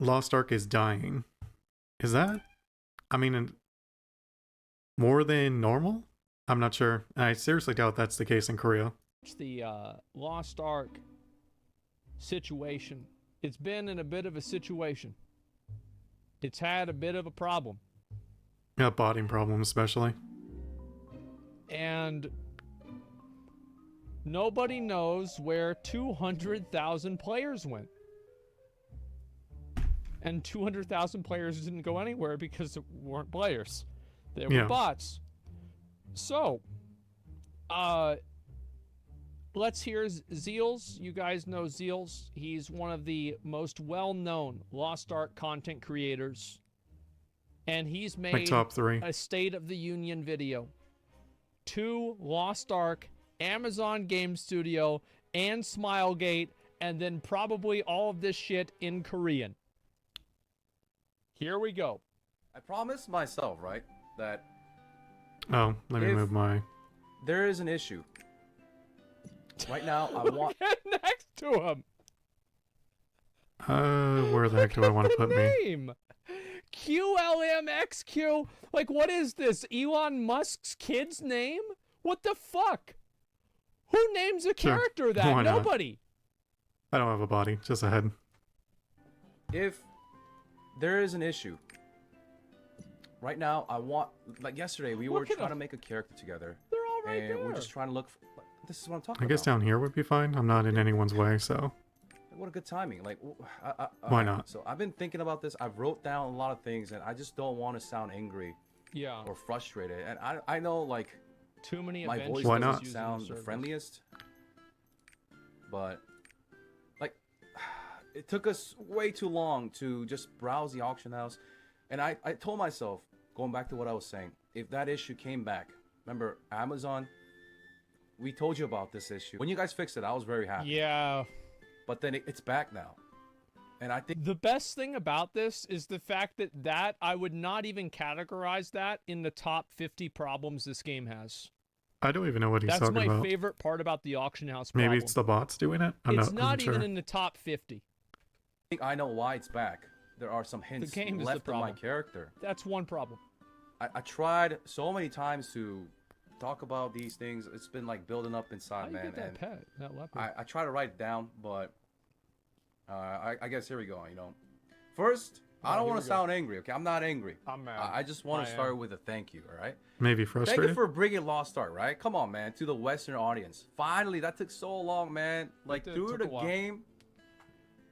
Lost Ark is dying. Is that? I mean, more than normal? I'm not sure. I seriously doubt that's the case in Korea. It's the Lost Ark situation. It's been in a bit of a situation. It's had a bit of a problem. Yeah, botting problem especially. And nobody knows where 200,000 players went. And 200,000 players didn't go anywhere because it weren't players. They were bots. So, let's hear Zeals. You guys know Zeals. He's one of the most well-known Lost Ark content creators. And he's made like top 3. a State of the Union video to Lost Ark, Amazon Game Studio, and Smilegate, and then probably all of this shit in Korean. Here we go. I promised myself, right, that Oh, let me move my... there is an issue. Right now, I want... Get next to him. Where the heck do I want to put name? Me? QLMXQ? Like, what is this? Elon Musk's kid's name? What the fuck? Who names a character that? Why not? Nobody. I don't have a body, just a head. If there is an issue, right now, I want... Like, yesterday, we were trying to make a character together. They're all right there. We're just trying to look for... This is what I'm talking about. I guess down here would be fine. I'm not in anyone's way, so... What a good timing. Like, why not? So I've been thinking about this. I've wrote down a lot of things, and I just don't want to sound angry or frustrated. And I know, like, too many my voice Why doesn't not? sound the friendliest, but, like, it took us way too long to just browse the auction house. And I told myself, going back to what I was saying, if that issue came back, remember, Amazon, we told you about this issue. When you guys fixed it, I was very happy. Yeah. But then it's back now. And I think the best thing about this is the fact that I would not even categorize that in the top 50 problems this game has. I don't even know what he's talking about. That's my favorite part about the auction house problem. Maybe it's the bots doing it? It's not even in the top 50. I know why it's back. There are some hints left in my character. That's one problem. I tried so many times to talk about these things. It's been like building up inside, man. Get that pet, that leopard? I try to write it down, but I guess here we go. You know, first, I don't want to sound angry. Okay, I'm not angry. I'm mad. I just want to start with a thank you. All right. Maybe frustrated. Thank you for bringing Lost Ark. Right? Come on, man, to the Western audience. Finally, that took so long, man. Like through the game,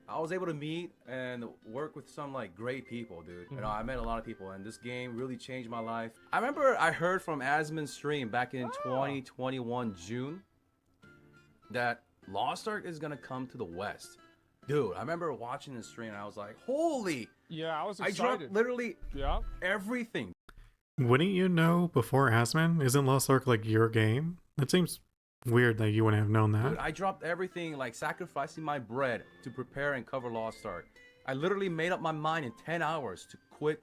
I was able to meet and work with some like great people, dude. You know, I met a lot of people, and this game really changed my life. I remember I heard from Asmon's stream back in 2021 June that Lost Ark is gonna come to the West. Dude, I remember watching the stream and I was like, holy! Yeah, I was excited. I dropped literally everything. Wouldn't you know before Asmon? Isn't Lost Ark like your game? It seems weird that you wouldn't have known that. Dude, I dropped everything, like sacrificing my bread to prepare and cover Lost Ark. I literally made up my mind in 10 hours to quit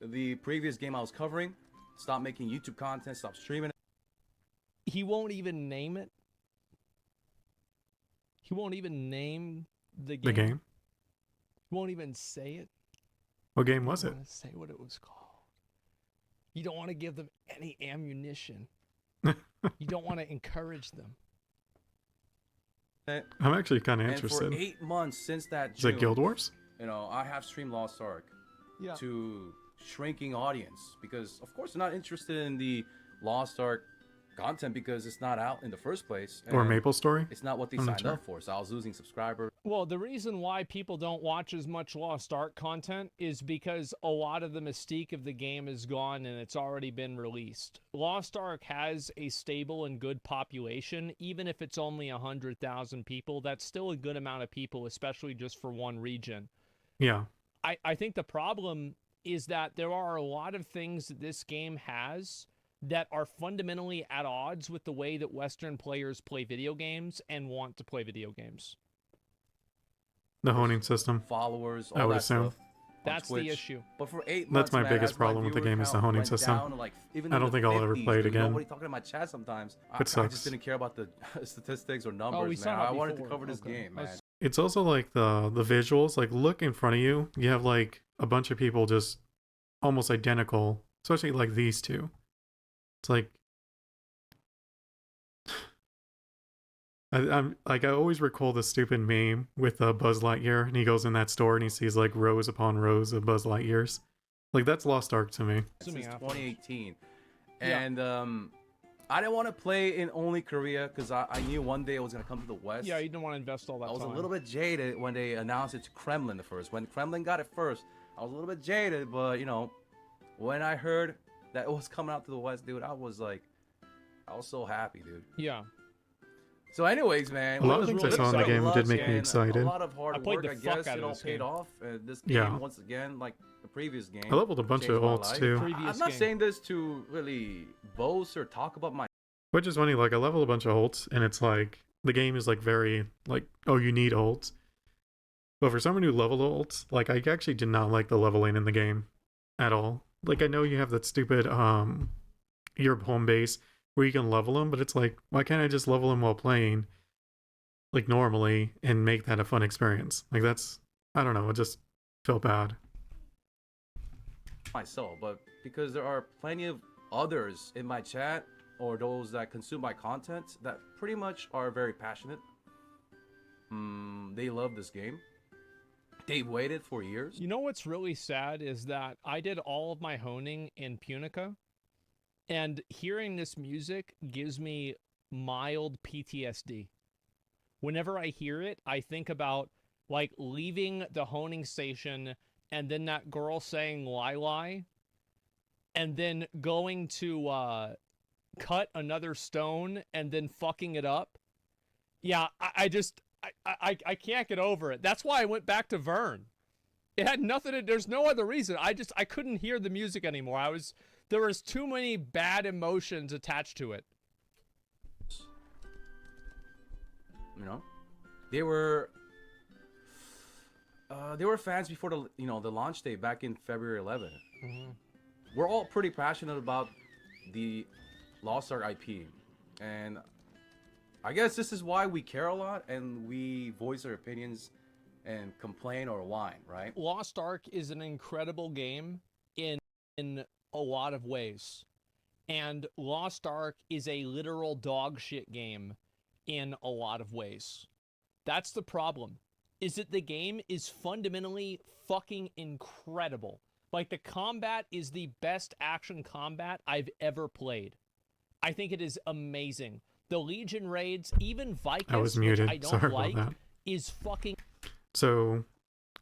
the previous game I was covering, stop making YouTube content, stop streaming. He won't even name it. He won't even name the game. The game? He won't even say it. What game was it? I don't want to say what it was called. You don't want to give them any ammunition. You don't want to encourage them. I'm actually kind of interested. And for 8 months since that Is it Guild Wars? You know, I have streamed Lost Ark to shrinking audience because, of course, they're not interested in the Lost Ark content because it's not out in the first place. Or Maple Story? It's not what they signed up for, so I was losing subscribers. Well, the reason why people don't watch as much Lost Ark content is because a lot of the mystique of the game is gone and it's already been released. Lost Ark has a stable and good population. Even if it's only 100,000 people, that's still a good amount of people, especially just for one region. Yeah. I think the problem is that there are a lot of things that this game has that are fundamentally at odds with the way that Western players play video games and want to play video games. The honing system. Followers, I would assume. That's the issue. But for 8 That's months, my biggest problem with the game is the honing system. I don't think I'll ever play it again. Nobody talking in my chat sometimes. It sucks. I just didn't care about the statistics or numbers, man. I wanted to cover this game, man. it's also like the visuals. Like, look in front of you. You have like a bunch of people just almost identical, especially like these two. It's like I'm like I always recall the stupid meme with Buzz Lightyear, and he goes in that store and he sees like rows upon rows of Buzz Lightyears. Like that's Lost Ark to me. Since 2018, and I didn't want to play in only Korea because I knew one day it was gonna come to the West. Yeah, you didn't want to invest all that I was time. a little bit jaded when they announced it to Kremlin first. When Kremlin got it first, I was a little bit jaded, but you know, when I heard that it was coming out to the West, dude, I was so happy, dude. Yeah. So, anyways, man, A lot of things I saw in the game did make me excited. A lot of hard work, I guess, paid off. This game, once again, like the previous game, I leveled a bunch of ults too. I'm not saying this to really boast or talk about my. Which is funny, like I leveled a bunch of ults, and it's like the game is like very like, oh, you need ults. But for someone who leveled ults, like I actually did not like the leveling in the game at all. Like I know you have that stupid your home base where you can level them, but it's like, why can't I just level them while playing like normally and make that a fun experience? Like that's, I don't know, it just felt bad. Myself, but because there are plenty of others in my chat or those that consume my content that pretty much are very passionate. They love this game. They've waited for years. You know what's really sad is that I did all of my honing in Punica, and hearing this music gives me mild PTSD. Whenever I hear it, I think about like leaving the honing station and then that girl saying lie, and then going to cut another stone and then fucking it up. Yeah, I can't get over it. That's why I went back to Vern. It had nothing to, there's no other reason. I couldn't hear the music anymore. There was too many bad emotions attached to it. You know, they were fans before the the launch day back in February 11th. Mm-hmm. We're all pretty passionate about the Lost Ark IP, and I guess this is why we care a lot and we voice our opinions and complain or whine, right? Lost Ark is an incredible game in a lot of ways. And Lost Ark is a literal dog shit game in a lot of ways. That's the problem. Is that the game is fundamentally fucking incredible. Like the combat is the best action combat I've ever played. I think it is amazing. The Legion raids, even Vicus, I was muted. which I don't Sorry like, about that. is fucking. So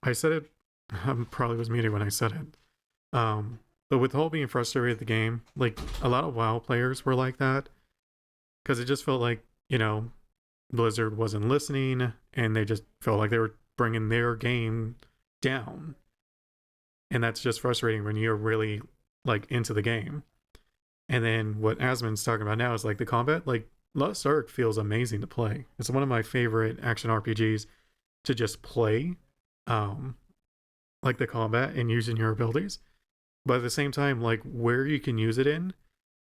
I said it, I probably was muted when I said it. But with the whole being frustrated with the game, like a lot of WoW players were like that. Because it just felt like, Blizzard wasn't listening and they just felt like they were bringing their game down. And that's just frustrating when you're really like into the game. And then what Asmon's talking about now is like the combat, like Lost Ark feels amazing to play. It's one of my favorite action RPGs to just play, like the combat and using your abilities. But at the same time, like where you can use it in,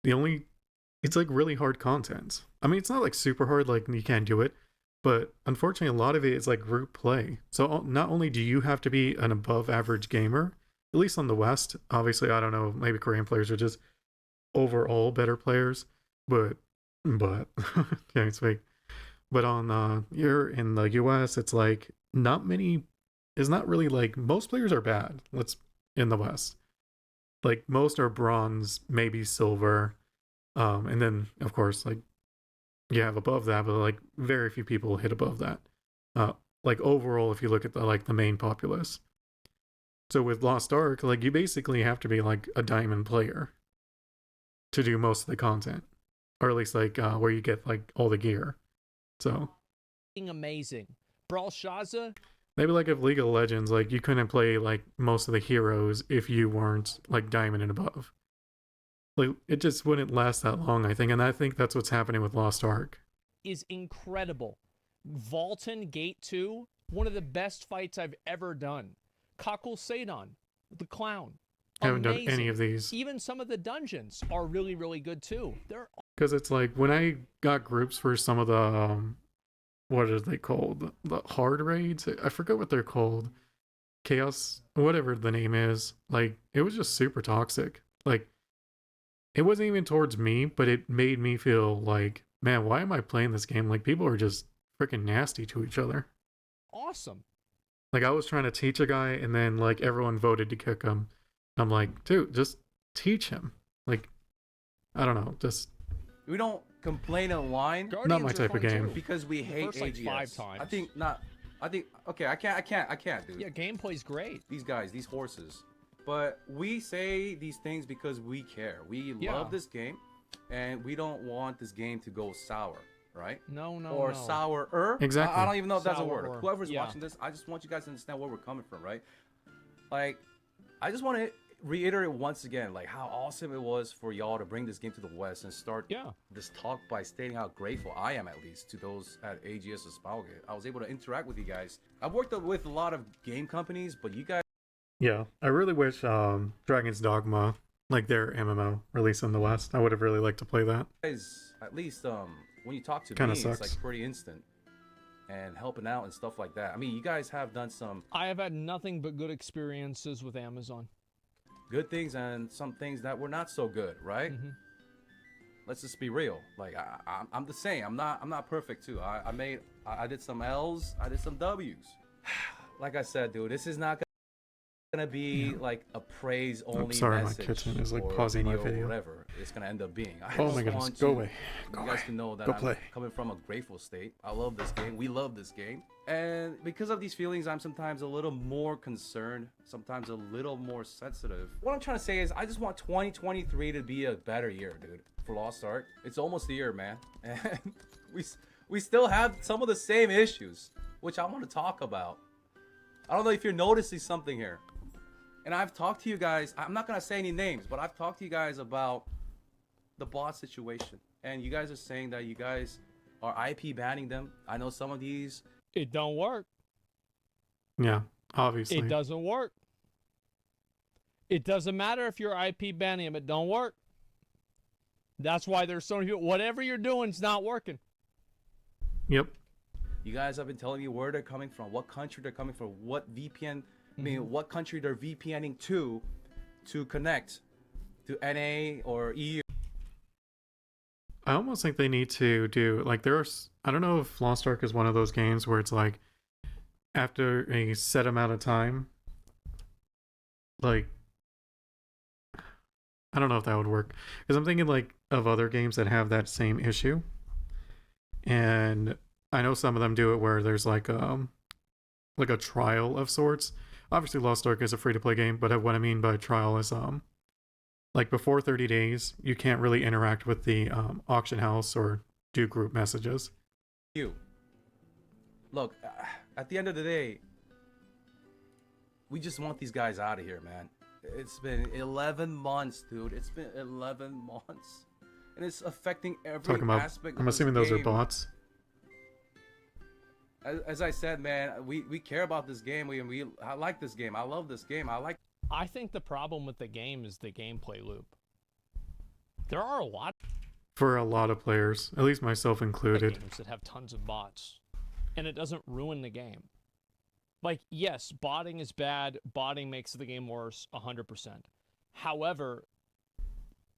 it's like really hard content. I mean, it's not like super hard, like you can't do it, but unfortunately a lot of it is like group play. So not only do you have to be an above average gamer, at least on the West, obviously, I don't know, maybe Korean players are just overall better players, but can't speak. But on here in the US, it's like not really like most players are bad. In the West, like most are bronze, maybe silver, and then of course like you have above that, but like very few people hit above that. Like overall, if you look at the main populace. So with Lost Ark, like you basically have to be like a diamond player to do most of the content, or at least like where you get like all the gear. So amazing. Brawl Shaza, maybe like if League of Legends, like you couldn't play like most of the heroes if you weren't like diamond and above. Like it just wouldn't last that long, I think, and I think that's what's happening with Lost Ark. Is incredible. Vaulton Gate 2, one of the best fights I've ever done. Cockle Sadon, the clown. I haven't done any of these. Even some of the dungeons are really, really good too. Because it's like when I got groups for some of the what are they called? The hard raids? I forget what they're called. Chaos, whatever the name is. Like, it was just super toxic. Like, it wasn't even towards me, but it made me feel like, man, why am I playing this game? Like, people are just freaking nasty to each other. Awesome. Like, I was trying to teach a guy, and then, like, everyone voted to kick him. I'm like, dude, just teach him. Like, I don't know, just... We don't complain and whine. Guardians Not my are type of fun, game. too. Because we hate first, like, AGS. 5 times. I think okay, I can't, dude. Yeah, gameplay's great. These guys, these horses. But we say these things because we care. We love this game, and we don't want this game to go sour, right? No. Or sourer. Exactly. I don't even know if that's a word. Sourer. Whoever's watching this, I just want you guys to understand where we're coming from, right? Like, I just want to reiterate once again, like, how awesome it was for y'all to bring this game to the West and start this talk by stating how grateful I am, at least, to those at AGS Asmongold. I was able to interact with you guys. I've worked with a lot of game companies, but you guys... Yeah, I really wish Dragon's Dogma, like their MMO, released in the West. I would have really liked to play that. At least when you talk to Kinda me, sucks. it's like pretty instant. And helping out and stuff like that. I mean, you guys have done some I have had nothing but good experiences with Amazon. good things and some things that were not so good, right? Let's just be real. Like, I'm the same. I'm not perfect too. I did some L's, I did some W's. Like I said, dude, this is not gonna be like a praise only sorry, my message. kitchen is, like, or pausing my or video. whatever it's gonna end up being. Oh just my goodness, want go you- away. Go you guys away. can know that Go I'm play. coming from a grateful state. I love this game. We love this game. And because of these feelings, I'm sometimes a little more concerned, sometimes a little more sensitive. What I'm trying to say is I just want 2023 to be a better year, dude, for Lost Ark. It's almost a year, man. And we still have some of the same issues, which I want to talk about. I don't know if you're noticing something here. And I've talked to you guys, I'm not going to say any names, but I've talked to you guys about the bot situation. And you guys are saying that you guys are IP banning them. I know some of these. It don't work. Yeah, obviously. It doesn't work. It doesn't matter if you're IP banning them. It don't work. That's why there's so many people. Whatever you're doing is not working. Yep. You guys have been telling me where they're coming from, what country they're coming from, what VPN, I mean, what country they're VPNing to connect to NA or EU. I almost think they need to do, like, there's, I don't know if Lost Ark is one of those games where it's like, after a set amount of time, like, I don't know if that would work. Because I'm thinking, like, of other games that have that same issue. And I know some of them do it where there's like a trial of sorts. Obviously, Lost Ark is a free-to-play game, but what I mean by trial is, like, before 30 days, you can't really interact with the auction house or do group messages. Look, at the end of the day, we just want these guys out of here, man. It's been 11 months, dude. It's been 11 months. And it's affecting every Talking about, aspect of I'm this assuming those are game. bots. As I said, man, we care about this game. I like this game. I love this game. I think the problem with the game is the gameplay loop. There are a lot For a lot of players, at least myself of included. games that have tons of bots, and it doesn't ruin the game. Like, yes, botting is bad. Botting makes the game worse, 100%. However,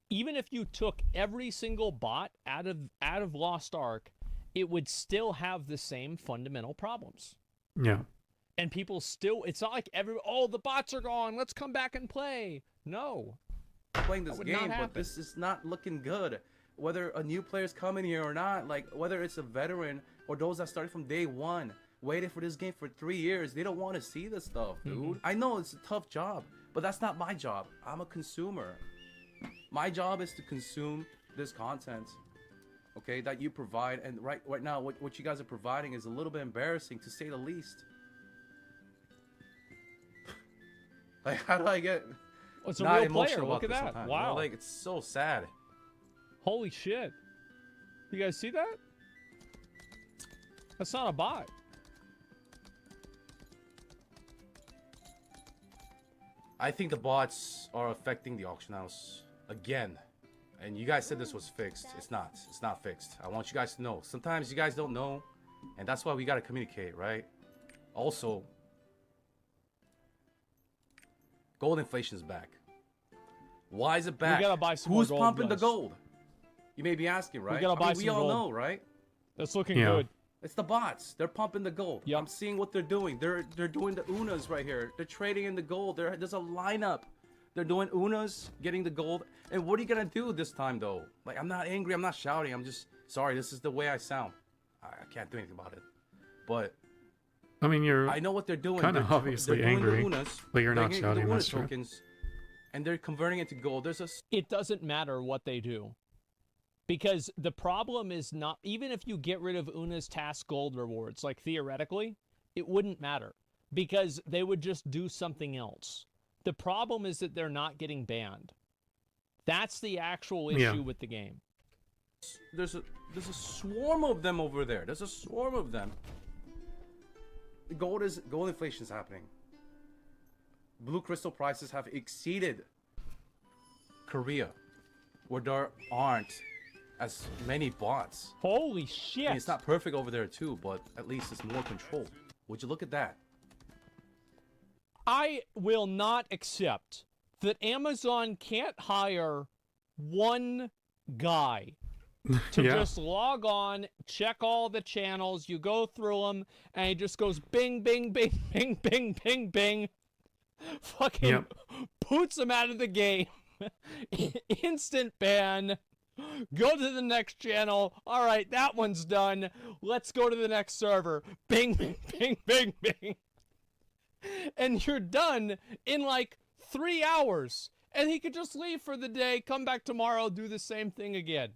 even if you took every single bot out of Lost Ark, it would still have the same fundamental problems. Yeah. And people still, it's not like the bots are gone, let's come back and play. No. Playing this That would not game, but happen. this is not looking good. Whether a new player's coming here or not, like whether it's a veteran or those that started from day one, waited for this game for 3 years, they don't want to see this stuff, dude. I know it's a tough job, but that's not my job. I'm a consumer. My job is to consume this content, okay, that you provide. And right now, what you guys are providing is a little bit embarrassing, to say the least. Like, how do I get Well, it's a not real emotional player. Look about at this that. sometimes, you know? Wow. Like, it's so sad. Holy shit. You guys see that? That's not a bot. I think the bots are affecting the auction house again. And you guys said this was fixed. It's not. It's not fixed. I want you guys to know. Sometimes you guys don't know. And that's why we got to communicate, right? Also, gold inflation is back. Why is it back? We gotta buy some Who's more gold, pumping the guys. gold? You may be asking, right? We gotta buy we some all gold. know, right? That's looking Yeah. good. It's the bots. They're pumping the gold. Yep. I'm seeing what they're doing. They're doing the unas right here. They're trading in the gold. There's a lineup. They're doing unas, getting the gold. And what are you gonna do this time, though? Like, I'm not angry. I'm not shouting. I'm just sorry. This is the way I sound. I can't do anything about it. But I mean, you're I know what they're doing. kind of They're obviously doing the angry, unas, but you're they're not getting shouting. the That's Una true. tokens, and they're converting it to gold. There's a It doesn't matter what they do. Because the problem is not, even if you get rid of Una's task gold rewards, like theoretically, it wouldn't matter. Because they would just do something else. The problem is that they're not getting banned. That's the actual issue with the game. there's a swarm of them over there. There's a swarm of them. Gold inflation is happening. Blue crystal prices have exceeded Korea, where there aren't as many bots. Holy I shit! mean, it's not perfect over there too, but at least it's more control. Would you look at that? I will not accept that Amazon can't hire one guy to Yeah. just log on, check all the channels, you go through them, and he just goes bing, bing, bing, bing, bing, bing, bing. Fucking Yep. boots him out of the game. Instant ban. Go to the next channel. All right, that one's done. Let's go to the next server. Bing, bing, bing, bing, bing. And you're done in like 3 hours. And he could just leave for the day, come back tomorrow, do the same thing again.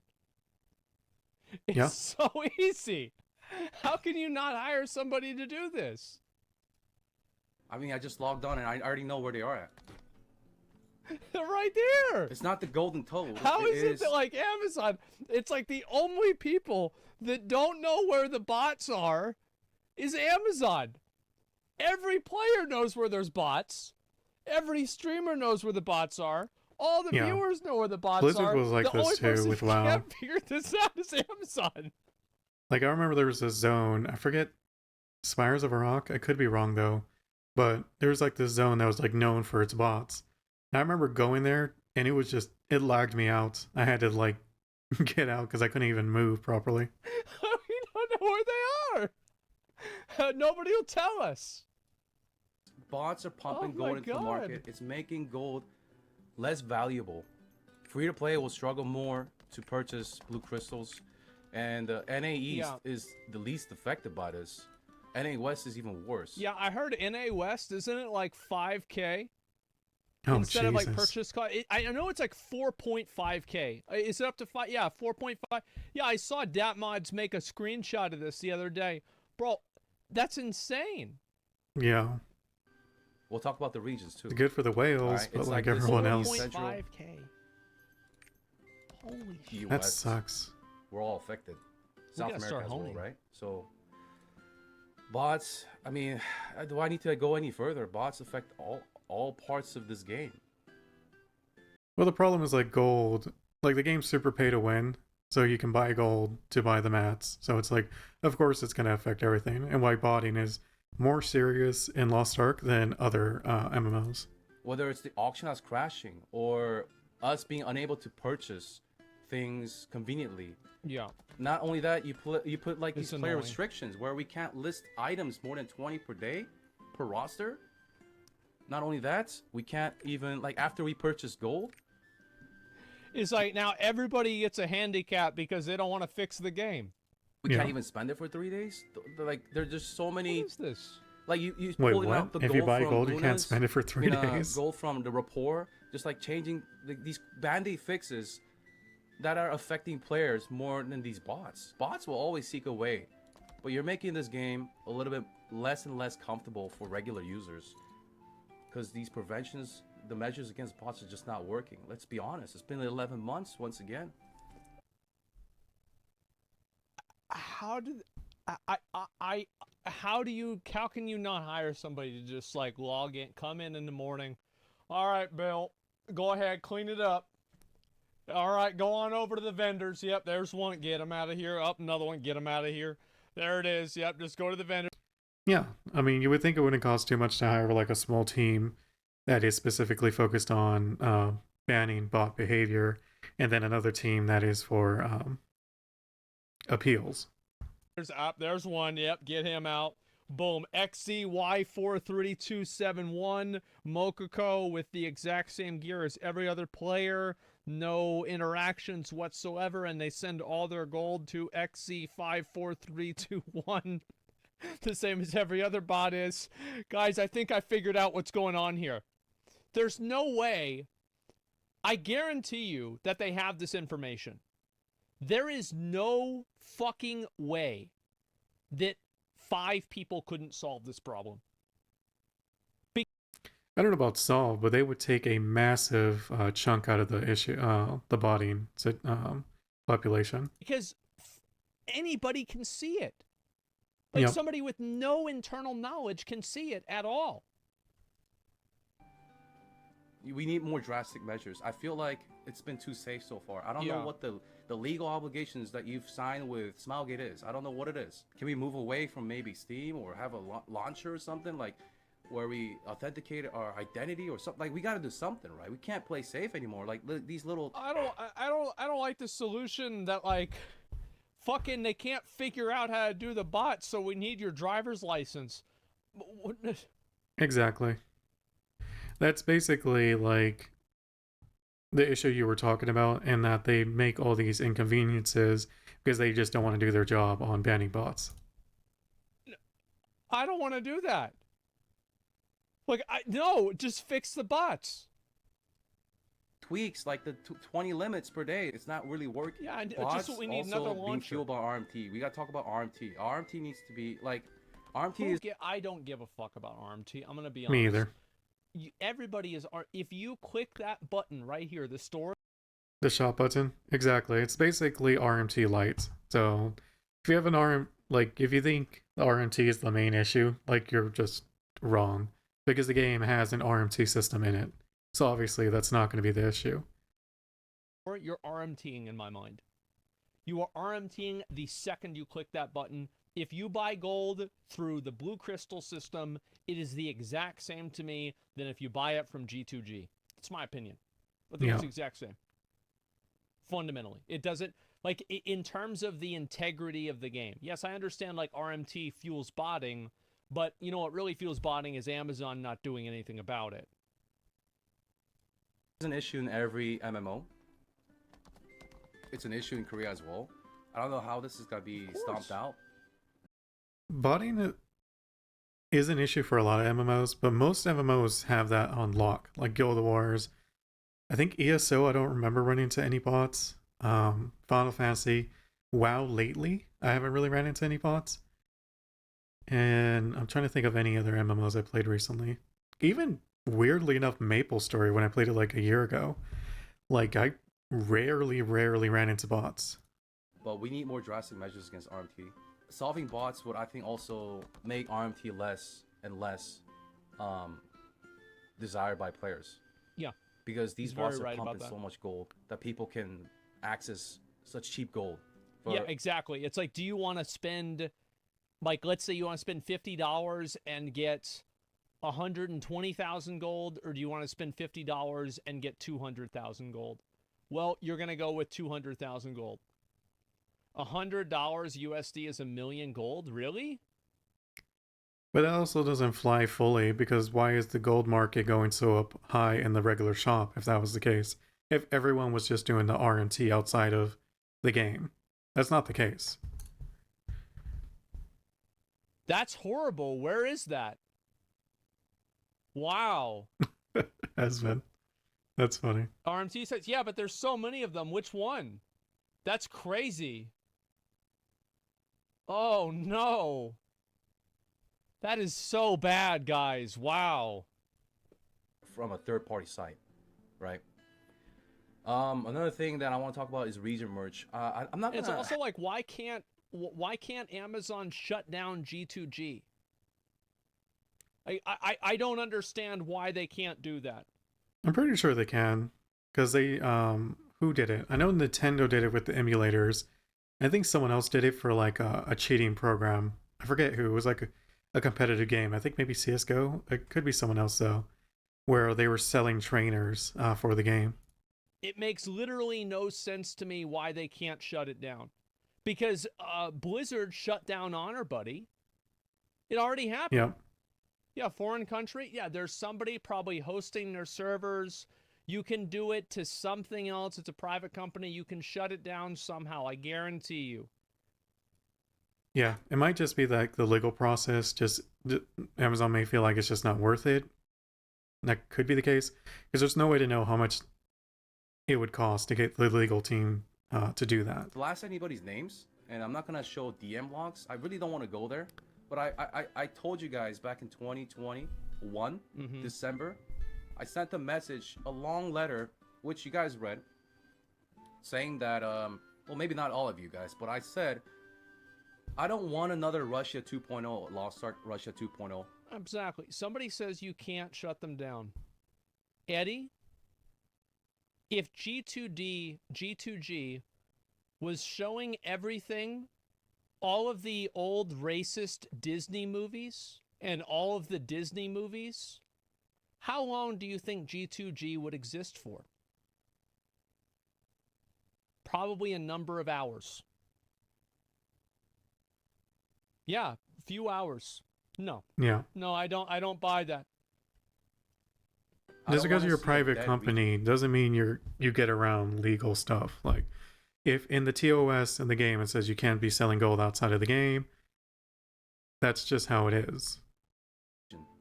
It's Yeah. so easy. How can you not hire somebody to do this? I mean, I just logged on and I already know where they are at. They're right there. It's not the golden toad. How is it that, like, Amazon, it's like the only people that don't know where the bots are is Amazon. Every player knows where there's bots. Every streamer knows where the bots are. All the Yeah. viewers know where the bots Blizzard are. was like the this only too person with who WoW. can't figure this out is Amazon. Like, I remember there was a zone, I forget, Spires of Iraq? I could be wrong though, but there was like this zone that was like known for its bots. And I remember going there and it was just, it lagged me out. I had to like get out because I couldn't even move properly. We don't know where they are. Nobody will tell us. Bots are pumping Oh my gold into the market. God. It's making gold less valuable. Free to play will struggle more to purchase blue crystals, and NA East is the least affected by this. NA West is even worse. Yeah, I heard NA West, isn't it like 5K? Oh, Instead Jesus. of like purchase cost, I know it's like 4.5K. Is it up to 5? Yeah, 4.5. Yeah, I saw DatMods make a screenshot of this the other day. Bro, that's insane. Yeah. We'll talk about the regions too. It's good for the whales, Alright, but it's like like this everyone whole else. 4.5K. Holy shit. That US, sucks. we're all affected. We South gotta America start as well, honing. right? So bots. I mean, do I need to go any further? Bots affect all parts of this game. Well, the problem is like gold, like the game's super pay to win, so you can buy gold to buy the mats. So it's like, of course it's going to affect everything. And white botting is more serious in Lost Ark than other MMOs. Whether it's the auction house crashing or us being unable to purchase things conveniently. Yeah. Not only that, you put like It's these player annoying. restrictions where we can't list items more than 20 per day per roster. Not only that, we can't even, like, after we purchase gold. It's like now everybody gets a handicap because they don't want to fix the game. We Yeah. can't even spend it for 3 days. Like, there's just so many. What is this? Like you Wait, pulling what? out the If gold you buy from gold, you can't Lunas, spend it for 3 days? Gold from the rapport, just like changing these band-aid fixes that are affecting players more than these bots. Bots will always seek a way, but you're making this game a little bit less and less comfortable for regular users because these preventions, the measures against bots are just not working. Let's be honest. It's been 11 months once again. How did how can you not hire somebody to just like log in, come in the morning? All right, Bill, go ahead, clean it up. All right, go on over to the vendors. Yep, there's one. Get them out of here. Up, another one. Get them out of here. There it is. Yep, just go to the vendor. Yeah, I mean, you would think it wouldn't cost too much to hire like a small team that is specifically focused on banning bot behavior, and then another team that is for appeals. There's one. Yep, get him out. Boom. XCY43271 Mokoko with the exact same gear as every other player. No interactions whatsoever, and they send all their gold to XC54321. The same as every other bot is. Guys, I think I figured out what's going on here. There's no way. I guarantee you that they have this information. There is no fucking way that 5 people couldn't solve this problem. I don't know about solve, but they would take a massive chunk out of the issue, the botting population. Because anybody can see it. Like somebody with no internal knowledge can see it at all. We need more drastic measures. I feel like it's been too safe so far. I don't know what the legal obligations that you've signed with Smilegate is. I don't know what it is. Can we move away from maybe Steam or have a launcher or something like where we authenticate our identity or something? Like, we got to do something, right? We can't play safe anymore. Like these little. I don't like the solution that like fucking they can't figure out how to do the bot, so we need your driver's license. Exactly. That's basically like the issue you were talking about, and that they make all these inconveniences because they just don't want to do their job on banning bots. I don't want to do that. Like, no, just fix the bots. Tweaks like the 20 limits per day. It's not really working. Yeah, and bots just what we need also another launcher. Being fueled by RMT. We got to talk about RMT. RMT needs to be like RMT is. I don't give a fuck about RMT. I'm gonna be honest. Me either. Everybody is. If you click that button right here, the store. The shop button, exactly. It's basically RMT light. So if you have an if you think the RMT is the main issue, like, you're just wrong, because the game has an RMT system in it. So obviously that's not going to be the issue. Or you're RMTing in my mind. You are RMTing the second you click that button. If you buy gold through the Blue Crystal system, it is the exact same to me than if you buy it from G2G. It's my opinion. I think it's the exact same. Fundamentally. It doesn't, like, in terms of the integrity of the game. Yes, I understand, like, RMT fuels botting, but, you know what really fuels botting is Amazon not doing anything about it. It's an issue in every MMO. It's an issue in Korea as well. I don't know how this is going to be stomped out. Botting is an issue for a lot of MMOs, but most MMOs have that on lock, like Guild Wars. I think ESO, I don't remember running into any bots. Final Fantasy, WoW lately, I haven't really ran into any bots. And I'm trying to think of any other MMOs I played recently. Even, weirdly enough, MapleStory, when I played it like a year ago, like, I rarely ran into bots. But we need more drastic measures against RMT. Solving bots would, I think, also make RMT less and less desired by players. Yeah. Because these bots are pumping so much gold that people can access such cheap gold. Yeah, exactly. It's like, do you want to spend, like, let's say you want to spend $50 and get 120,000 gold, or do you want to spend $50 and get 200,000 gold? Well, you're going to go with 200,000 gold. $100 USD is $1 million gold? Really? But that also doesn't fly fully, because why is the gold market going so up high in the regular shop if that was the case? If everyone was just doing the RMT outside of the game. That's not the case. That's horrible. Where is that? Wow. Asmon. That's funny. RMT says, yeah, but there's so many of them. Which one? That's crazy. Oh, no. That is so bad, guys. Wow. From a third-party site, right? Another thing that I want to talk about is region merch. I'm not gonna... It's also like, why can't Amazon shut down G2G? I don't understand why they can't do that. I'm pretty sure they can, because they who did it? I know Nintendo did it with the emulators, I think someone else did it for like a cheating program. I forget who. It was like a competitive game. I think maybe CS:GO. It could be someone else though, where they were selling trainers for the game. It makes literally no sense to me why they can't shut it down. Because Blizzard shut down Honor Buddy. It already happened. Yep. Yeah, foreign country. Yeah, there's somebody probably hosting their servers. You can do it to something else. It's a private company. You can shut it down somehow. I guarantee you. Yeah, it might just be like the legal process. Just Amazon may feel like it's just not worth it. That could be the case because there's no way to know how much it would cost to get the legal team to do that. The last anybody's names, and I'm not gonna show DM logs. I really don't want to go there, but I told you guys back in 2021 December, I sent a message, a long letter, which you guys read, saying that well, maybe not all of you guys, but I said I don't want another Russia 2.0, Lost Ark Russia 2.0. Exactly. Somebody says you can't shut them down. Eddie, if G2G was showing everything, all of the old racist Disney movies and all of the Disney movies, how long do you think G2G would exist for? Probably a number of hours. Yeah, few hours. No. Yeah. No, I don't buy that. Just because you're a private company doesn't mean you get around legal stuff. Like if in the TOS in the game it says you can't be selling gold outside of the game, that's just how it is.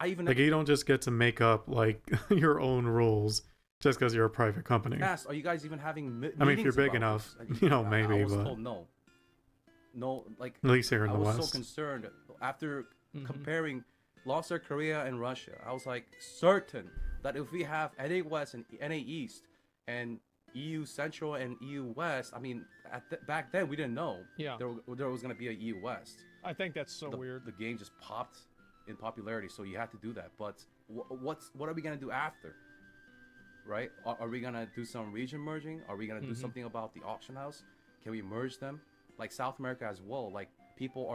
Like you don't just get to make up like your own rules just because you're a private company. Yes, are you guys even having I mean, if you're big enough, you know, maybe, I was but told no, like at least here in the West. I was so concerned after comparing Lost Ark Korea and Russia. I was like certain that if we have NA West and NA East and EU Central and EU West, I mean, back then we didn't know there was going to be a EU West. I think that's so weird. The game just popped in popularity, so you had to do that. But what are we going to do after? Right? Are we going to do some region merging? Are we going to do something about the auction house? Can we merge them? Like South America as well. Like people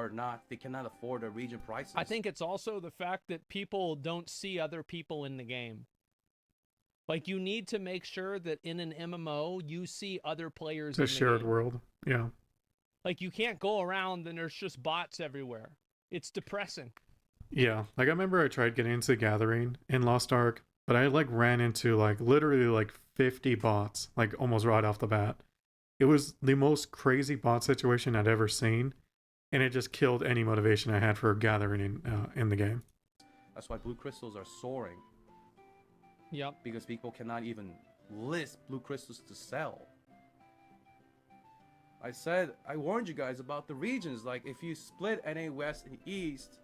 they cannot afford the region prices. I think it's also the fact that people don't see other people in the game. Like you need to make sure that in an MMO you see other players. It's a shared world. Yeah. Like you can't go around and there's just bots everywhere. It's depressing. Yeah. Like I remember I tried getting into Gathering in Lost Ark, but I like ran into like literally like 50 bots, like almost right off the bat. It was the most crazy bot situation I'd ever seen, and it just killed any motivation I had for gathering in the game. That's why blue crystals are soaring. Yep. Because people cannot even list blue crystals to sell. I warned you guys about the regions. Like if you split NA West and East,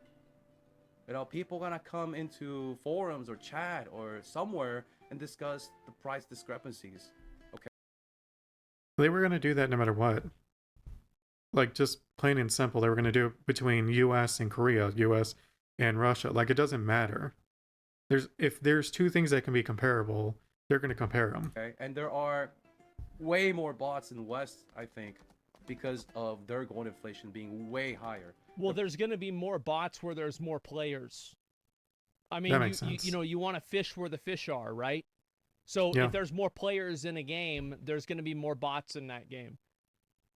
you know, people gonna come into forums or chat or somewhere and discuss the price discrepancies. They were going to do that no matter what. Like, just plain and simple, they were going to do it between US and Korea, US and Russia. Like, it doesn't matter. If there's two things that can be comparable, they're going to compare them. Okay, and there are way more bots in the West, I think, because of their gold inflation being way higher. Well, there's going to be more bots where there's more players. I mean, that makes sense. You know, you want to fish where the fish are, right? So if there's more players in a game, there's going to be more bots in that game.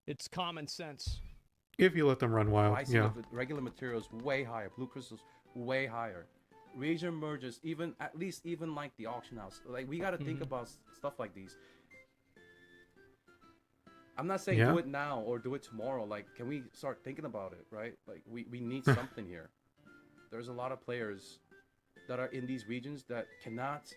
It's common sense. If you let them run wild, I see regular materials way higher, blue crystals way higher. Region merges, at least like the auction house. Like we got to think about stuff like these. I'm not saying do it now or do it tomorrow. Like, can we start thinking about it, right? Like we need something here. There's a lot of players that are in these regions that cannot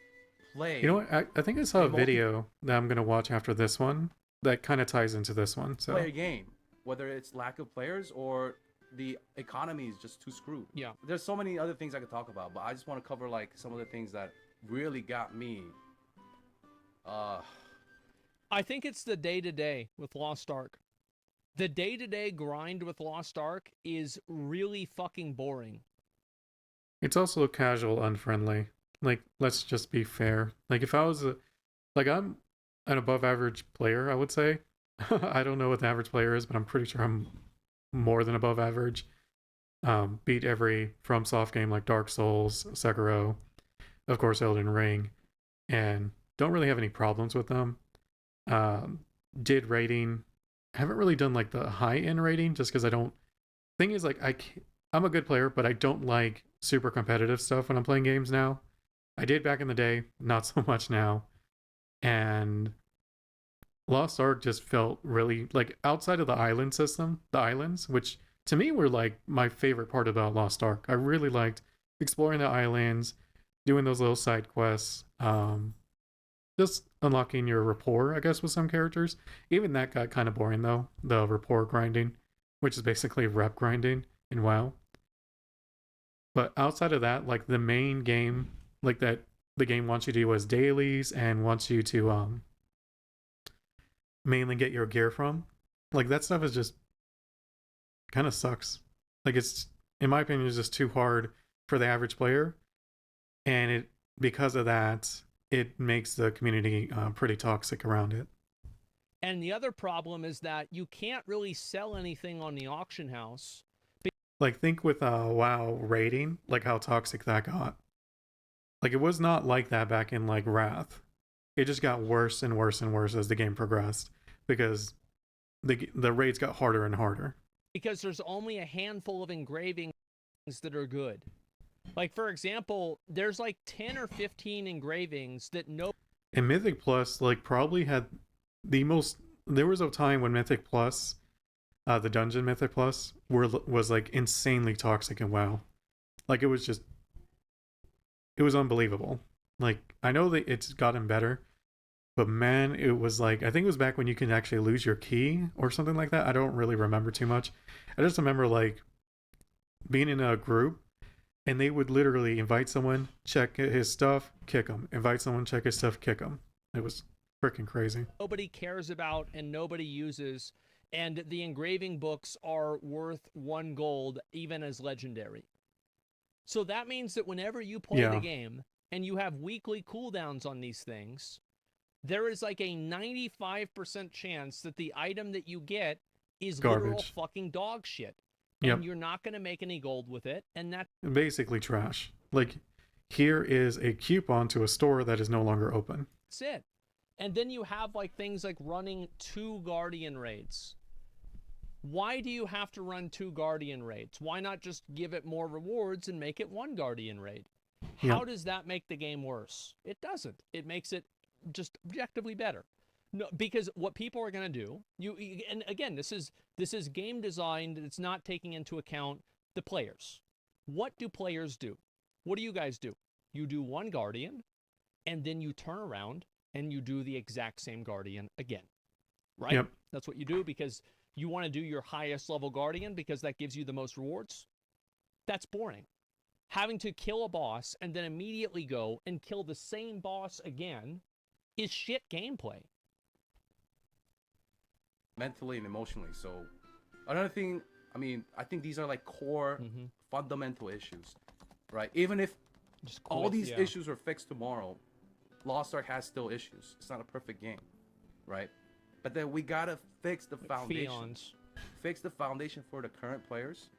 play. You know what? I think I saw a video that I'm going to watch after this one that kind of ties into this one. So play a game, whether it's lack of players or the economy is just too screwed. Yeah. There's so many other things I could talk about, but I just want to cover like some of the things that really got me. I think it's the day-to-day with Lost Ark. The day-to-day grind with Lost Ark is really fucking boring. It's also casual, unfriendly. Like, let's just be fair. Like, if I was I'm an above average player, I would say. I don't know what the average player is, but I'm pretty sure I'm more than above average. Beat every FromSoft game like Dark Souls, Sekiro, of course Elden Ring, and don't really have any problems with them. Um, did rating. Haven't really done like the high end rating just because I don't. Thing is, like I'm a good player, but I don't like super competitive stuff when I'm playing games now. I did back in the day, not so much now. And Lost Ark just felt really like outside of the island system, the islands, which to me were like my favorite part about Lost Ark. I really liked exploring the islands, doing those little side quests, just unlocking your rapport, I guess, with some characters. Even that got kind of boring though, the rapport grinding, which is basically rep grinding in WoW. But outside of that, like the main game, like that the game wants you to do as dailies and wants you to mainly get your gear from. Like that stuff is just kind of sucks. Like it's in my opinion is just too hard for the average player, and it because of that it makes the community pretty toxic around it. And the other problem is that you can't really sell anything on the auction house. Like think with WoW rating, like how toxic that got. Like it was not like that back in like Wrath. It just got worse and worse and worse as the game progressed because the raids got harder and harder. Because there's only a handful of engravings that are good. Like for example, there's like 10 or 15 engravings that no. And Mythic Plus like probably had the most. There was a time when Mythic Plus, the dungeon Mythic Plus, was like insanely toxic in WoW. Like it was just, it was unbelievable. Like I know that it's gotten better, but man, it was like I think it was back when you can actually lose your key or something like that. I don't really remember too much. I just remember like being in a group and they would literally invite someone, check his stuff, kick him. Invite someone, check his stuff, kick him. It was freaking crazy. Nobody cares about and nobody uses, and the engraving books are worth 1 gold even as legendary. So that means that whenever you play the game and you have weekly cooldowns on these things, there is like a 95% chance that the item that you get is garbage, literal fucking dog shit. And you're not going to make any gold with it, and that's basically trash. Like, here is a coupon to a store that is no longer open. That's it. And then you have like things like running 2 Guardian raids. Why do you have to run 2 Guardian raids? Why not just give it more rewards and make it 1 Guardian raid? How does that make the game worse? It doesn't. It makes it just objectively better. No, because what people are going to do, and again, this is game design that's not taking into account the players. What do players do? What do you guys do? You do 1 Guardian, and then you turn around and you do the exact same Guardian again, right? Yep. That's what you do because you want to do your highest level Guardian because that gives you the most rewards. That's boring. Having to kill a boss and then immediately go and kill the same boss again is shit gameplay. Mentally and emotionally. So another thing, I mean, I think these are like core fundamental issues, right? Even if all these issues are fixed tomorrow, Lost Ark has still issues. It's not a perfect game, right? But then we gotta fix the foundation. Fix the foundation for the current players.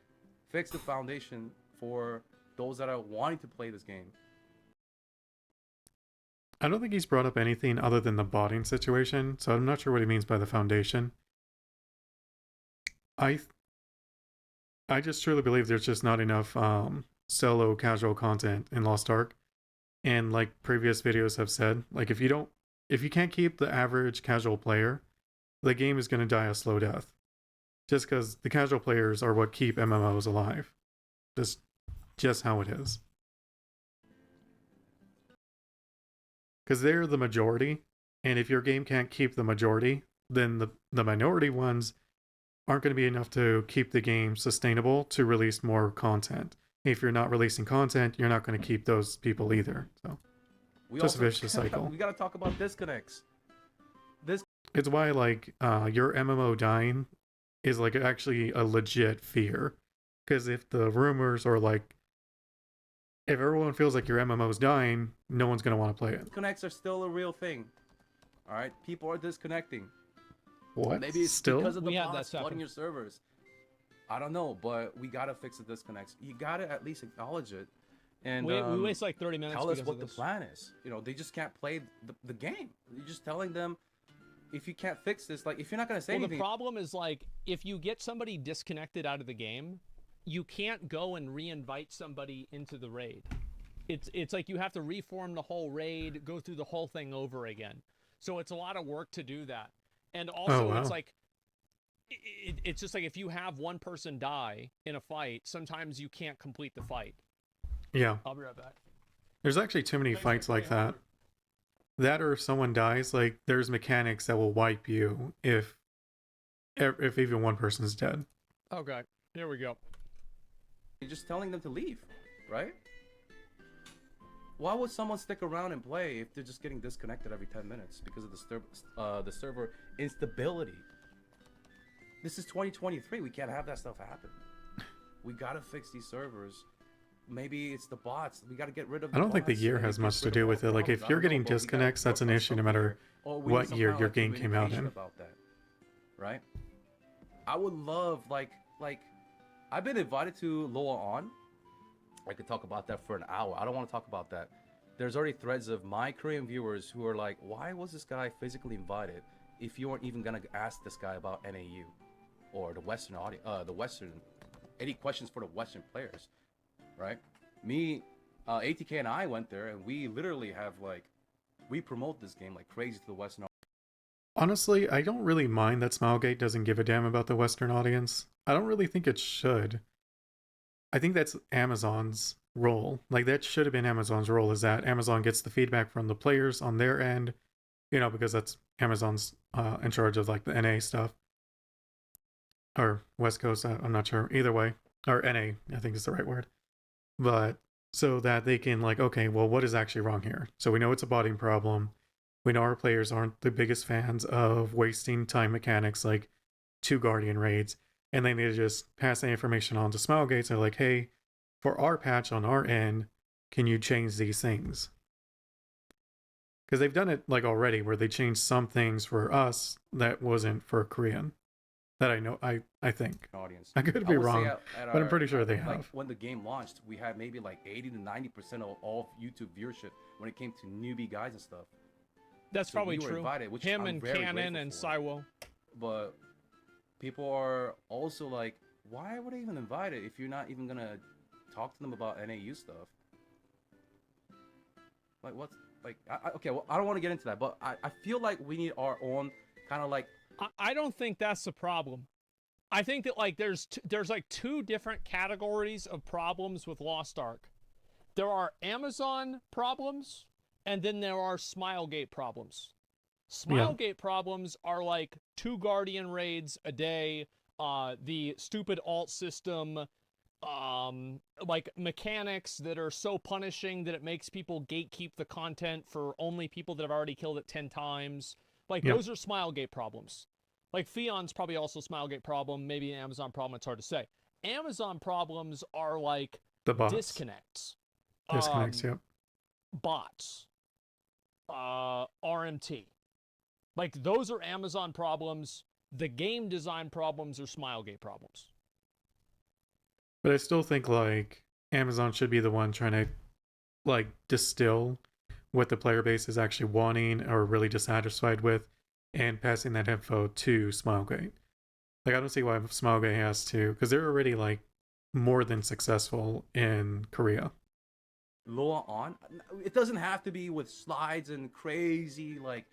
Fix the foundation for those that are wanting to play this game. I don't think he's brought up anything other than the botting situation, so I'm not sure what he means by the foundation. I just truly believe there's just not enough solo casual content in Lost Ark. And like previous videos have said, like if you can't keep the average casual player, the game is going to die a slow death. Just because the casual players are what keep MMOs alive. Just how it is. Because they're the majority, and if your game can't keep the majority, then the minority ones aren't going to be enough to keep the game sustainable to release more content. If you're not releasing content, you're not going to keep those people either. So just a vicious cycle. We got to talk about disconnects. It's why like your MMO dying is like actually a legit fear. Because if the rumors are like, if everyone feels like your MMO's dying, no one's going to want to play it. Disconnects are still a real thing. All right? People are disconnecting. What? Maybe it's Still? because of the We had that bots flooding happen. your servers. I don't know, but we gotta fix the disconnects. You gotta at least acknowledge it, and We waste like 30 minutes. tell us because what of the this. plan is. You know, they just can't play the game. You're just telling them, if you can't fix this, like if you're not gonna say Well, anything. the problem is like if you get somebody disconnected out of the game, you can't go and re-invite somebody into the raid. It's like you have to reform the whole raid, go through the whole thing over again. So it's a lot of work to do that. And also, wow. it's like it's just like if you have one person die in a fight, sometimes you can't complete the fight. Yeah. I'll be right back. There's actually too many fights like that. That or if someone dies, like there's mechanics that will wipe you if even one person's dead. Okay, here we go. You're just telling them to leave, right? Why would someone stick around and play if they're just getting disconnected every 10 minutes because of the server instability? This is 2023. We can't have that stuff happen. We gotta fix these servers. Maybe it's the bots. We gotta get rid of the I don't think the bots, year and has it much gets to rid do of with all it. Like problems. if I you're don't know, getting but we gotta disconnects, that's work an on issue no something matter here. Or we need what some year kind of, your like, game came out communication in. about that, right? I would love like I've been invited to Loa On. I could talk about that for an hour. I don't want to talk about that. There's already threads of my Korean viewers who are like, why was this guy physically invited if you weren't even gonna ask this guy about NAU or the Western audience, any questions for the Western players, right? Me, ATK and I went there, and we literally have like, we promote this game like crazy to the Western. Honestly, I don't really mind that Smilegate doesn't give a damn about the Western audience. I don't really think it should. I think that's Amazon's role. Like that should have been Amazon's role, is that Amazon gets the feedback from the players on their end, because that's Amazon's in charge of like the NA stuff. Or West Coast, I'm not sure. Either way. Or NA, I think is the right word. But so that they can like, okay, well, what is actually wrong here? So we know it's a botting problem. We know our players aren't the biggest fans of wasting time mechanics like 2 Guardian raids. And they need to just pass the information on to Smilegates. They're like, hey, for our patch on our end, can you change these things? Because they've done it like already where they changed some things for us that wasn't for Korean. That I know, I think. Audience. I could be would say wrong, at but I'm pretty sure they like, have. when the game launched, we had maybe like 80 to 90% of all YouTube viewership when it came to newbie guys and stuff. That's So probably we were true. invited, which Him I'm and very Cannon grateful and for. Saiwo. But people are also like, why would I even invite it if you're not even gonna talk to them about NAU stuff? Like what's like okay, well, I don't want to get into that, but I feel like we need our own kind of like. I don't think that's the problem. I think that like there's like 2 different categories of problems with Lost Ark. There are Amazon problems, and then there are Smilegate problems. Smilegate problems are like 2 Guardian raids a day, the stupid alt system, like mechanics that are so punishing that it makes people gatekeep the content for only people that have already killed it 10 times. Like those are Smilegate problems. Like Fion's probably also Smilegate problem, maybe an Amazon problem, it's hard to say. Amazon problems are like The bots. disconnects. Disconnects, yep. Bots. RMT. Like those are Amazon problems. The game design problems are Smilegate problems. But I still think like Amazon should be the one trying to like distill what the player base is actually wanting or really dissatisfied with and passing that info to Smilegate. Like I don't see why Smilegate has to, because they're already like more than successful in Korea. Loa On, it doesn't have to be with slides and crazy like,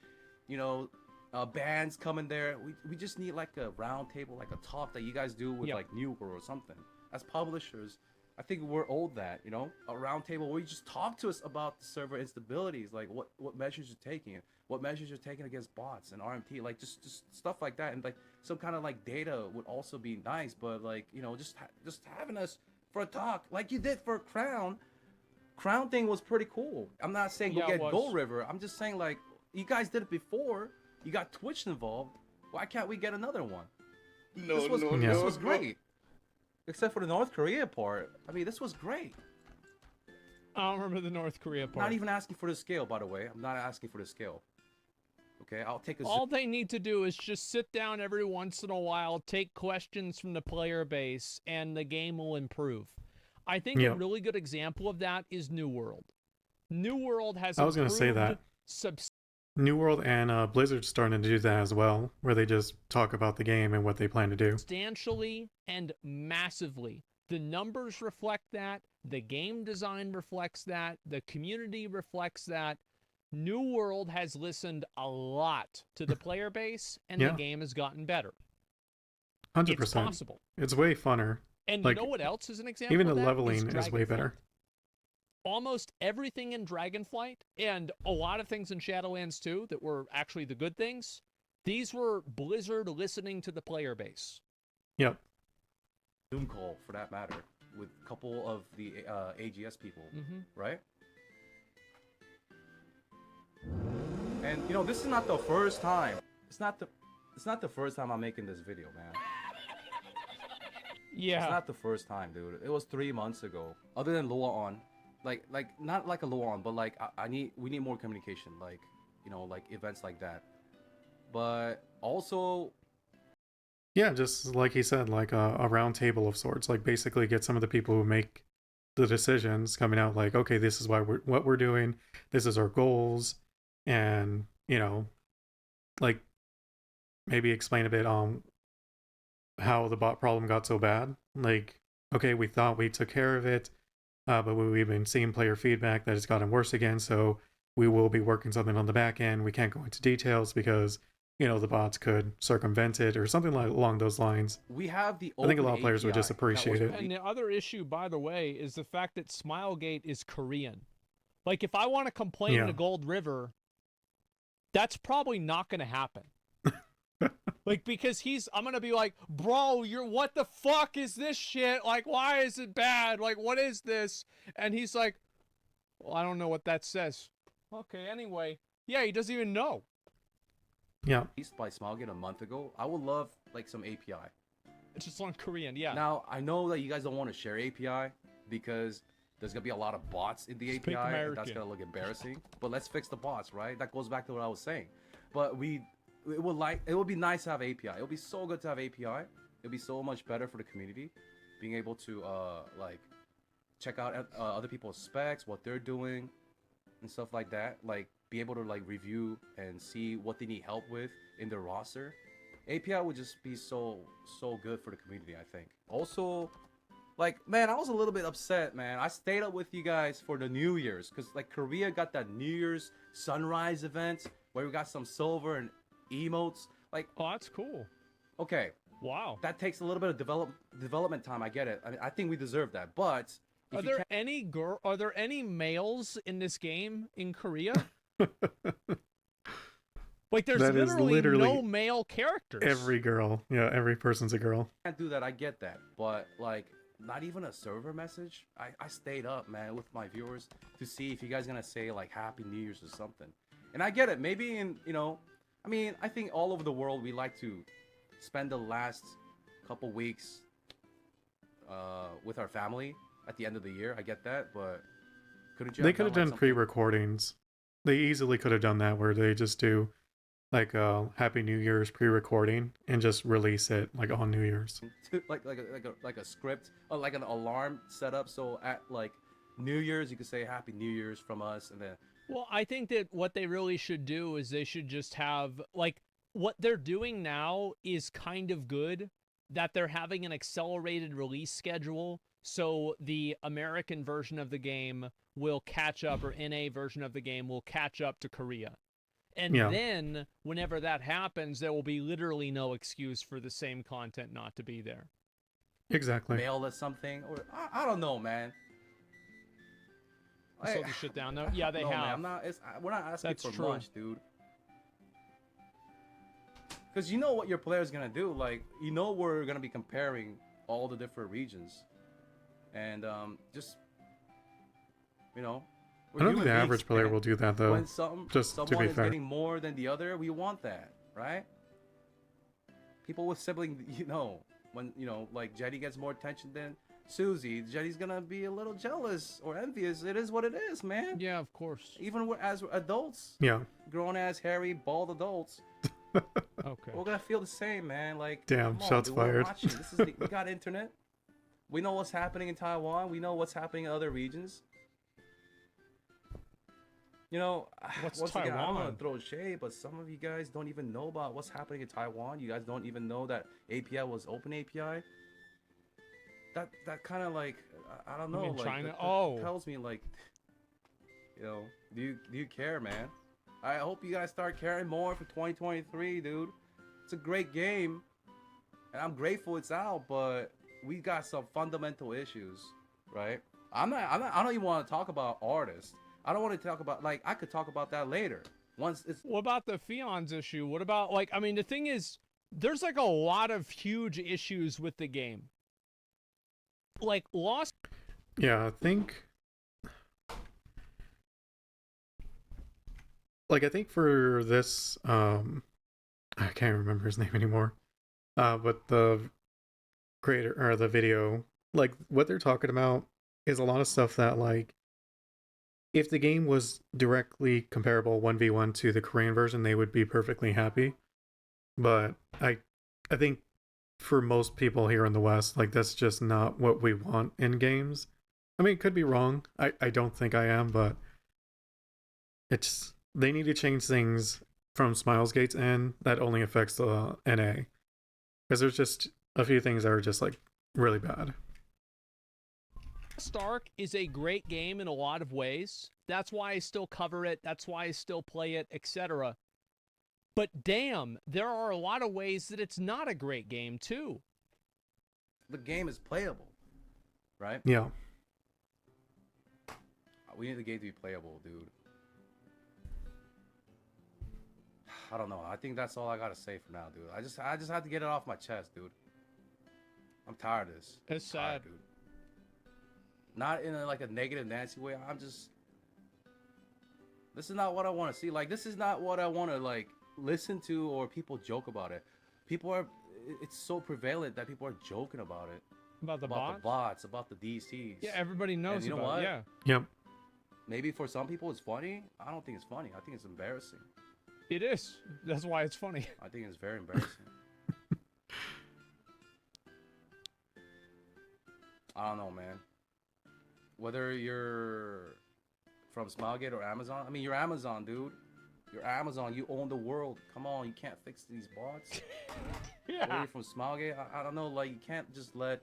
bands coming there. We just need like a round table, like a talk that you guys do with like New World or something. As publishers, I think we're owed that, a round table where you just talk to us about the server instabilities, like what measures you're taking, what measures you're taking against bots and RMT, like just stuff like that, and like some kind of like data would also be nice. But like just having us for a talk like you did for Crown thing was pretty cool. I'm not saying go get Gold River. I'm just saying like you guys did it before. You got Twitch involved. Why can't we get another one? This was great. Except for the North Korea part. I mean, this was great. I don't remember the North Korea part. Not even asking for the scale, by the way. I'm not asking for the scale. Okay, I'll take a All they need to do is just sit down every once in a while, take questions from the player base, and the game will improve. I think a really good example of that is New World. New World has I was going to say that. New World and Blizzard's starting to do that as well, where they just talk about the game and what they plan to do. Substantially and massively. The numbers reflect that. The game design reflects that. The community reflects that. New World has listened a lot to the player base, and the game has gotten better. 100%. It's possible. It's way funner. And you know what else is an example even of that? The leveling is way better. Almost everything in Dragonflight, and a lot of things in Shadowlands too, that were actually the good things, these were Blizzard listening to the player base. Yep. Zoom call, for that matter, with a couple of the AGS people, right? And you know, this is not the first time. It's not the first time I'm making this video, man. Yeah. It's not the first time, dude. It was 3 months ago. Other than Loa on, like not like a Loa on, but like we need more communication, like, you know, like events like that. But also, yeah, just like he said, like a round table of sorts. Like basically get some of the people who make the decisions coming out, like, okay, this is what we're doing. This is our goals. And, you know, like maybe explain a bit on how the bot problem got so bad. Like, okay, we thought we took care of it, but we've been seeing player feedback that it's gotten worse again, so we will be working something on the back end. We can't go into details because, you know, the bots could circumvent it or something like along those lines. We have the I think a lot of players would just appreciate it. And the other issue, by the way, is the fact that Smilegate is Korean. Like, if I want to complain to Gold River, that's probably not going to happen. Like, because I'm going to be like, bro, what the fuck is this shit? Like, why is it bad? Like, what is this? And he's like, well, I don't know what that says. Okay, anyway. Yeah, he doesn't even know. Yeah. Released by Smilegate a month ago. I would love, like, some API. It's just on Korean, yeah. Now, I know that you guys don't want to share API because there's going to be a lot of bots in the API. And that's going to look embarrassing. But let's fix the bots, right? That goes back to what I was saying. But it would be nice to have API. It would be so good to have API. It would be so much better for the community, being able to like check out other people's specs, what they're doing, and stuff like that. Like be able to like review and see what they need help with in their roster. API would just be so good for the community, I think. Also, like, man, I was a little bit upset, man. I stayed up with you guys for the New Year's because like Korea got that New Year's sunrise event where we got some silver and emotes. Like, oh, that's cool. Okay. Wow. That takes a little bit of development time. I get it. I mean, I think we deserve that. But are there any males in this game in Korea? Like, there's literally no male characters. Every girl. Yeah, every person's a girl. Can't do that. I get that. But like, not even a server message. I stayed up, man, with my viewers to see if you guys gonna say like Happy New Year's or something. And I get it. Maybe in, you know, I mean, I think all over the world we like to spend the last couple weeks with our family at the end of the year. I get that, but couldn't you? They could have done pre-recordings. They easily could have done that where they just do like a Happy New Year's pre-recording and just release it like on New Year's. like a script or like an alarm setup. So at like New Year's, you could say Happy New Year's from us, and then. Well, I think that what they really should do is they should just have, like, what they're doing now is kind of good, that they're having an accelerated release schedule, so the American version of the game will catch up, or NA version of the game will catch up to Korea. And then, whenever that happens, there will be literally no excuse for the same content not to be there. Exactly. Mail us something, or I don't know, man. You sold the shit down though? Yeah, they have. Man, we're not asking for much, dude. Because you know what your player's gonna do. Like, you know we're gonna be comparing all the different regions, and just, you know. I don't think the average player will do that though. When someone is getting more than the other, we want that, right? People with sibling, you know, when, you know, like Jetty gets more attention than Susie, Jenny's gonna be a little jealous or envious. It is what it is, man. Yeah, of course. Even as adults, Yeah. grown ass, hairy, bald adults, Okay. we're gonna feel the same, man. Like, Damn, come on, shots dude, we're fired. watching. We got internet. We know what's happening in Taiwan. We know what's happening in other regions. You know, What's once again, I don't Taiwan? want to throw shade, but some of you guys don't even know about what's happening in Taiwan. You guys don't even know that API was open API. That kind of like, I don't know, mean like China? that tells me like, you know, do you care, man? I hope you guys start caring more for 2023, dude. It's a great game, and I'm grateful it's out, but we got some fundamental issues, right? I don't even want to talk about artists. I don't want to talk about, like, I could talk about that later. Once it's. What about the Fions issue? What about, like, I mean, the thing is, there's like a lot of huge issues with the game. Like, Lost. Yeah, I think. Like, I think for this, I can't remember his name anymore. But the creator or the video, like, what they're talking about is a lot of stuff that, like, if the game was directly comparable 1v1 to the Korean version, they would be perfectly happy. But I think for most people here in the West, like, that's just not what we want in games. I mean, it could be wrong. I don't think I am, but it's they need to change things from Smilesgate's end that only affects the NA. Because there's just a few things that are just, like, really bad. Lost Ark is a great game in a lot of ways. That's why I still cover it. That's why I still play it, etc. But damn, there are a lot of ways that it's not a great game too. The game is playable, right? Yeah. We need the game to be playable, dude. I don't know. I think that's all I gotta say for now, dude. I just have to get it off my chest, dude. I'm tired of this. It's sad, dude. Not in like a negative Nancy way. I'm just. This is not what I want to see. Like, this is not what I want to, like, listen to, or people joke about it. People are. It's so prevalent that people are joking about it. About the bots, about the DCs. Yeah, everybody knows and you know about what? it. Yeah. Yep. Maybe for some people it's funny. I don't think it's funny. I think it's embarrassing. It is. That's why it's funny. I think it's very embarrassing. I don't know, man. Whether you're from Smilegate or Amazon, I mean, you're Amazon, dude. You're Amazon. You own the world. Come on, you can't fix these bots. Yeah. Whether you're from Smilegate, I don't know. Like, you can't just let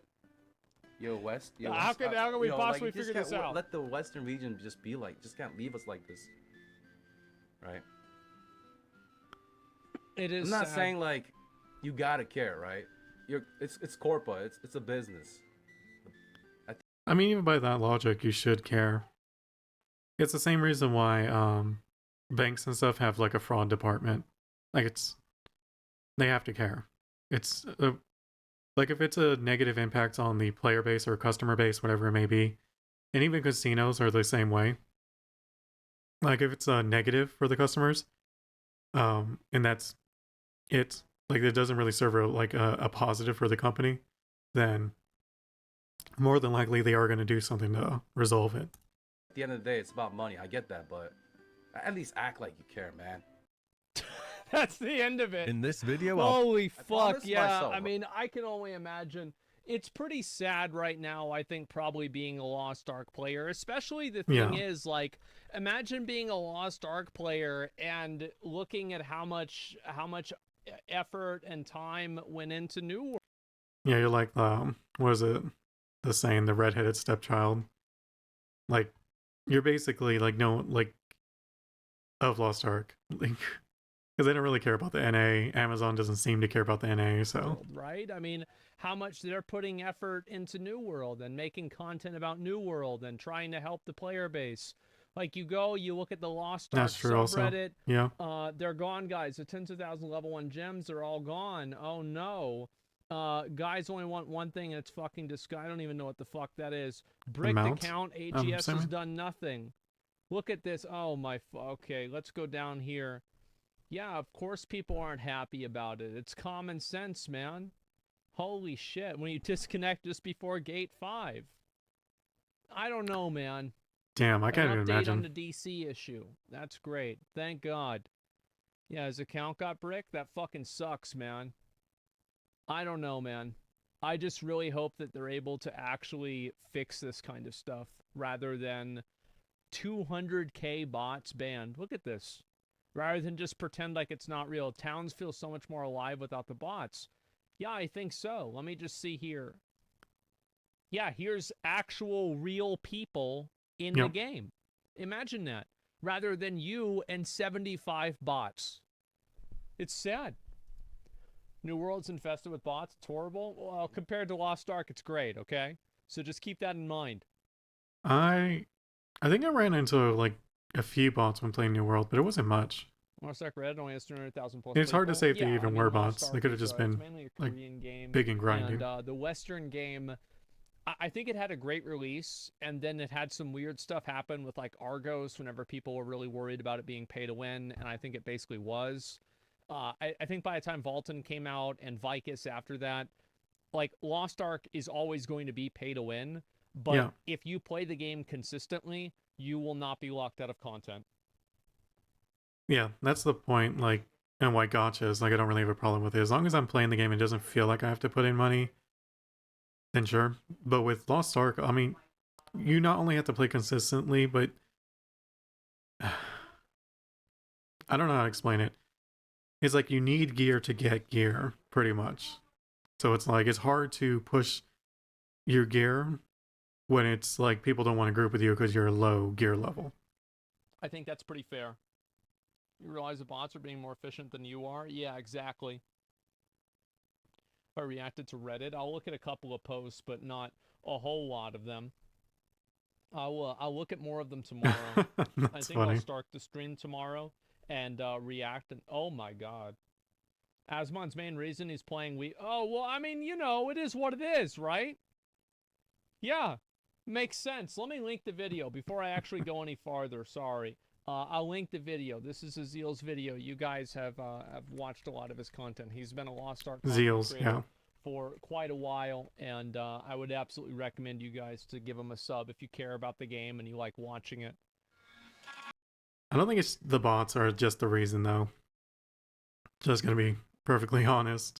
How can we possibly figure this out? Let the Western region just be like. Just can't leave us like this, right? It is. I'm not sad. saying like you gotta care, right? It's corpa. It's a business. I mean, even by that logic, you should care. It's the same reason why banks and stuff have, like, a fraud department. Like, they have to care. It's like, if it's a negative impact on the player base or customer base, whatever it may be, and even casinos are the same way. Like, if it's a negative for the customers, and that's it, like, it doesn't really serve a positive for the company, then more than likely they are going to do something to resolve it. At the end of the day, it's about money. I get that, but at least act like you care, man. That's the end of it. In this video, Holy I fuck, promised yeah. myself. I mean, I can only imagine. It's pretty sad right now, I think, probably being a Lost Ark player. Especially the thing is, like, imagine being a Lost Ark player and looking at how much effort and time went into New World. Yeah, you're like what is it? The saying, the redheaded stepchild. Like, you're basically like of Lost Ark, like, because they don't really care about the NA. Amazon doesn't seem to care about the NA, so Right? I mean, how much they're putting effort into New World and making content about New World and trying to help the player base. Like, you look at the Lost Ark subreddit. Yeah. They're gone, guys. The tens of thousands level 1 gems are all gone. Oh no. Guys only want one thing, and it's fucking I don't even know what the fuck that is. Bricked account. AGS has done nothing. Look at this. Oh my. Okay, let's go down here. Yeah, of course people aren't happy about it. It's common sense, man. Holy shit, when you disconnect just before gate 5. I don't know, man. Damn, I can't An even update imagine. on the DC issue. That's great. Thank God. Yeah, his account got bricked? That fucking sucks, man. I don't know, man. I just really hope that they're able to actually fix this kind of stuff rather than 200k bots banned. Look at this. Rather than just pretend like it's not real. Towns feel so much more alive without the bots. Yeah, I think so. Let me just see here. Yeah, here's actual real people in the game. Imagine that. Rather than you and 75 bots. It's sad. New World's infested with bots. It's horrible. Well, compared to Lost Ark, it's great, okay? So just keep that in mind. I think I ran into like a few bots when playing New World, but it wasn't much. Lost Ark Red only has 200,000 plus. It's hard to say if they yeah, even were bots. They could have just been it's mainly a Korean game. big and grindy. And the Western game, I think it had a great release, and then it had some weird stuff happen with like Argos whenever people were really worried about it being pay to win, and I think it basically was. I think by the time Valton came out and Vicus after that, like Lost Ark is always going to be pay to win, but if you play the game consistently, you will not be locked out of content. Yeah, that's the point, like, and why gotcha is, like, I don't really have a problem with it. As long as I'm playing the game and it doesn't feel like I have to put in money, then sure. But with Lost Ark, I mean, you not only have to play consistently, but I don't know how to explain it. It's like you need gear to get gear, pretty much. So it's like, it's hard to push your gear when it's like people don't want to group with you because you're low gear level. I think that's pretty fair. You realize the bots are being more efficient than you are? Yeah, exactly. I reacted to Reddit. I'll look at a couple of posts, but not a whole lot of them. I'll look at more of them tomorrow. I think funny. I'll start the stream tomorrow and react. And oh my god, Asmon's main reason he's playing Oh well, I mean, you know, it is what it is, right? Yeah, makes sense. Let me link the video before I actually go any farther. Sorry. I'll link the video. This is a Zeals video. You guys have watched a lot of his content. He's been a Lost Ark creator for quite a while, and I would absolutely recommend you guys to give him a sub if you care about the game and you like watching it. I don't think it's the bots are just the reason, though. Just gonna be perfectly honest.